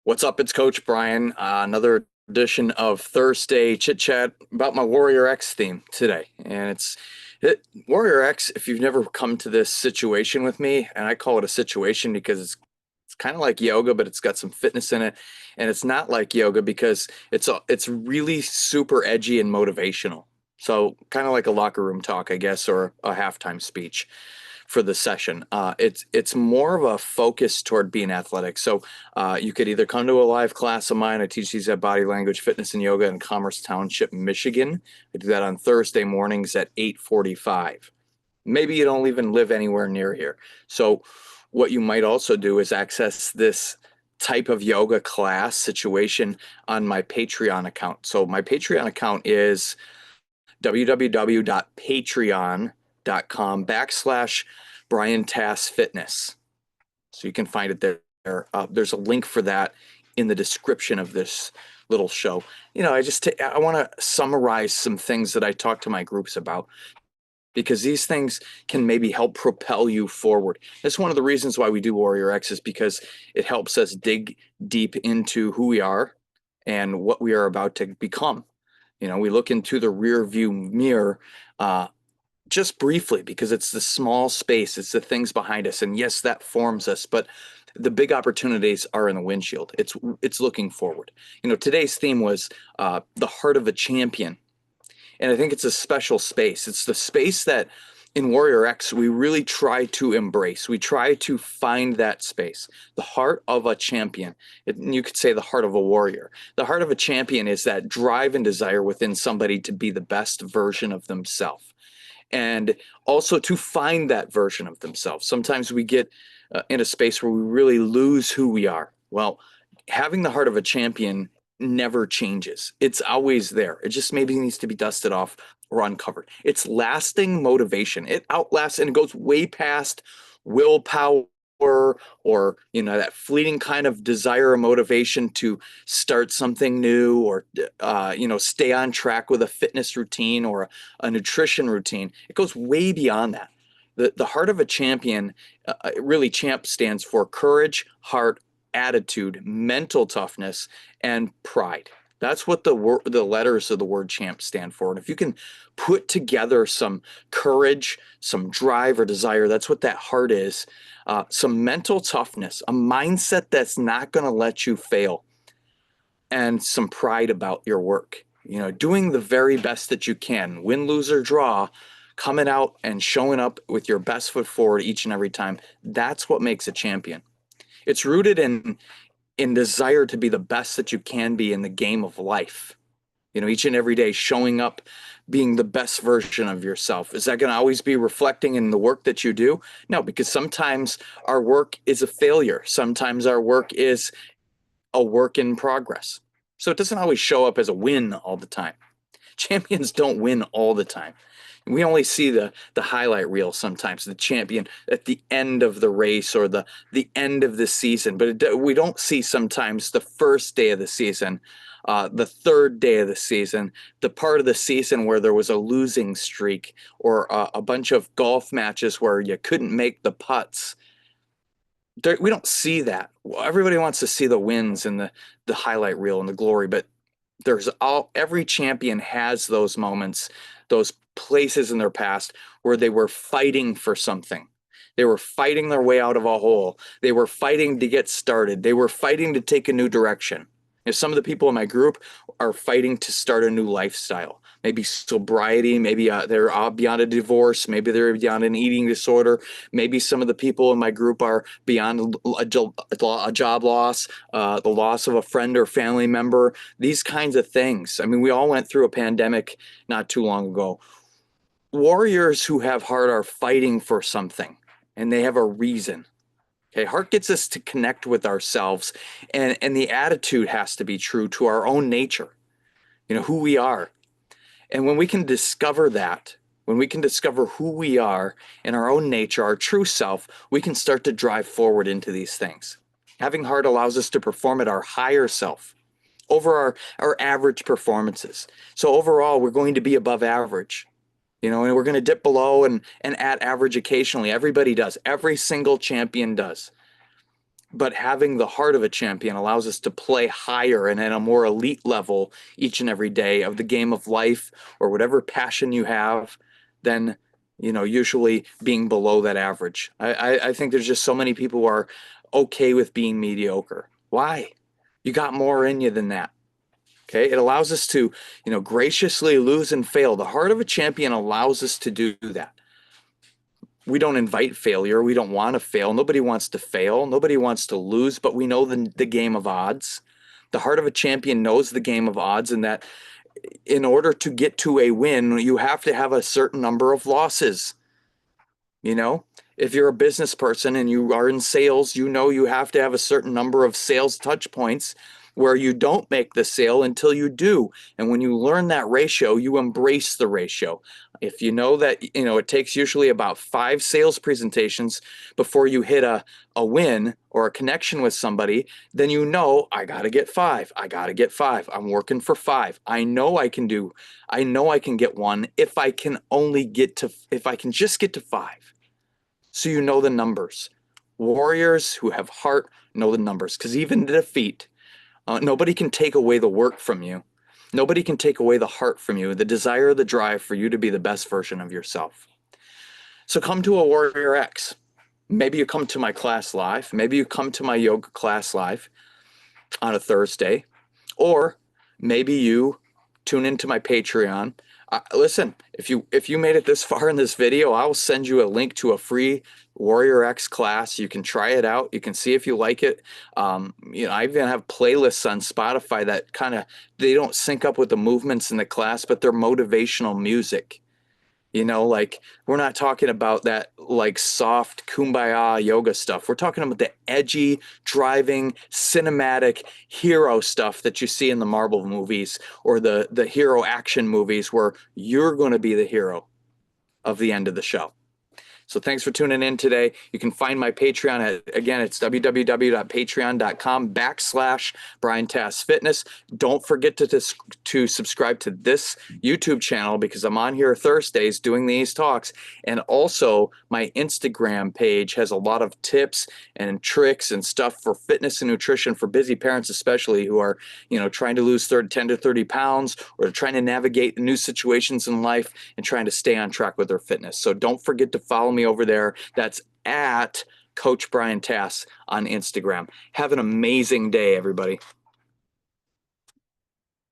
What's up? It's Coach Brian. Another edition of Thursday Chit Chat about my Warrior X theme today. And Warrior X. If you've never come to this situation with me, and I call it a situation because it's kind of like yoga, but it's got some fitness in it. And it's not like yoga because it's really super edgy and motivational. So kind of like a locker room talk, I guess, or a halftime speech for the session. It's more of a focus toward being athletic. So you could either come to a live class of mine. I teach these at Body Language Fitness and Yoga in Commerce Township, Michigan. I do that on Thursday mornings at 8:45. Maybe you don't even live anywhere near here. So what you might also do is access this type of yoga class situation on my Patreon account. So my Patreon account is www.patreon.com/ Brian Tass Fitness. So you can find it there. There's a link for that in the description of this little show. I want to summarize some things that I talk to my groups about because these things can maybe help propel you forward. That's one of the reasons why we do Warrior X, is because it helps us dig deep into who we are and what we are about to become. We look into the rear view mirror just briefly because it's the small space, it's the things behind us. And yes, that forms us, but the big opportunities are in the windshield. It's looking forward. Today's theme was the heart of a champion. And I think it's a special space. It's the space that in Warrior X, we really try to embrace. We try to find that space, the heart of a champion. You could say the heart of a warrior. The heart of a champion is that drive and desire within somebody to be the best version of themselves, and also to find that version of themselves. Sometimes we get in a space where we really lose who we are. Well, having the heart of a champion never changes. It's always there. It just maybe needs to be dusted off or uncovered. It's lasting motivation. It outlasts and it goes way past willpower or that fleeting kind of desire or motivation to start something new, or stay on track with a fitness routine or a nutrition routine. It goes way beyond that. The heart of a champion, really, champ stands for courage, heart, attitude, mental toughness, and pride. That's what the letters of the word champ stand for. And if you can put together some courage, some drive or desire, that's what that heart is. Some mental toughness, a mindset that's not going to let you fail, and some pride about your work. Doing the very best that you can, win, lose, or draw, coming out and showing up with your best foot forward each and every time. That's what makes a champion. It's rooted in desire to be the best that you can be in the game of life. Each and every day showing up, being the best version of yourself. Is that going to always be reflecting in the work that you do? No, because sometimes our work is a failure. Sometimes our work is a work in progress. So it doesn't always show up as a win all the time. Champions don't win all the time. We only see the highlight reel sometimes, the champion at the end of the race or the end of the season, but we don't see sometimes the first day of the season, the third day of the season, the part of the season where there was a losing streak, or a bunch of golf matches where you couldn't make the putts. We don't see that. Everybody wants to see the wins and the highlight reel and the glory, but every champion has those moments, those places in their past where they were fighting for something. They were fighting their way out of a hole. They were fighting to get started. They were fighting to take a new direction. Some of the people in my group are fighting to start a new lifestyle, maybe sobriety, maybe they're beyond a divorce, maybe they're beyond an eating disorder, maybe some of the people in my group are beyond a job loss, the loss of a friend or family member, these kinds of things. I mean, we all went through a pandemic not too long ago. Warriors who have heart are fighting for something, and they have a reason. Okay, heart gets us to connect with ourselves, and the attitude has to be true to our own nature, who we are. And when we can discover that, when we can discover who we are in our own nature, our true self, we can start to drive forward into these things. Having heart allows us to perform at our higher self over our average performances. So overall, we're going to be above average. And we're going to dip below and at average occasionally. Everybody does. Every single champion does. but having the heart of a champion allows us to play higher and at a more elite level each and every day of the game of life or whatever passion you have than, usually being below that average. I think there's just so many people who are okay with being mediocre. Why? You got more in you than that. Okay. It allows us to, graciously lose and fail. The heart of a champion allows us to do that. We don't invite failure. We don't want to fail. Nobody wants to fail. Nobody wants to lose, but we know the game of odds. The heart of a champion knows the game of odds, and that in order to get to a win, you have to have a certain number of losses. If you're a business person and you are in sales, you have to have a certain number of sales touch points where you don't make the sale until you do. And when you learn that ratio, you embrace the ratio. If you know that, it takes usually about 5 sales presentations before you hit a win or a connection with somebody, then I got to get 5. I got to get 5. I'm working for 5. I know I can get 1 if I can just get to 5. So you know the numbers. Warriors who have heart know the numbers, because even in defeat, nobody can take away the work from you. Nobody can take away the heart from you, the desire, the drive for you to be the best version of yourself. So come to a Warrior X. Maybe you come to my class live. Maybe you come to my yoga class live on a Thursday. Or maybe you tune into my Patreon. Listen, if you made it this far in this video, I will send you a link to a free Warrior X class. You can try it out. You can see if you like it. I even have playlists on Spotify that they don't sync up with the movements in the class, but they're motivational music. Like we're not talking about that like soft kumbaya yoga stuff. We're talking about the edgy, driving, cinematic hero stuff that you see in the Marvel movies or the hero action movies where you're going to be the hero of the end of the show. So thanks for tuning in today. You can find my Patreon again, it's www.patreon.com/Brian Tass Fitness. Don't forget to subscribe to this YouTube channel because I'm on here Thursdays doing these talks. And also my Instagram page has a lot of tips and tricks and stuff for fitness and nutrition for busy parents, especially who are, trying to lose 10 to 30 pounds or trying to navigate new situations in life and trying to stay on track with their fitness. So don't forget to follow me over there. That's at Coach Brian Tass on Instagram. Have an amazing day, everybody.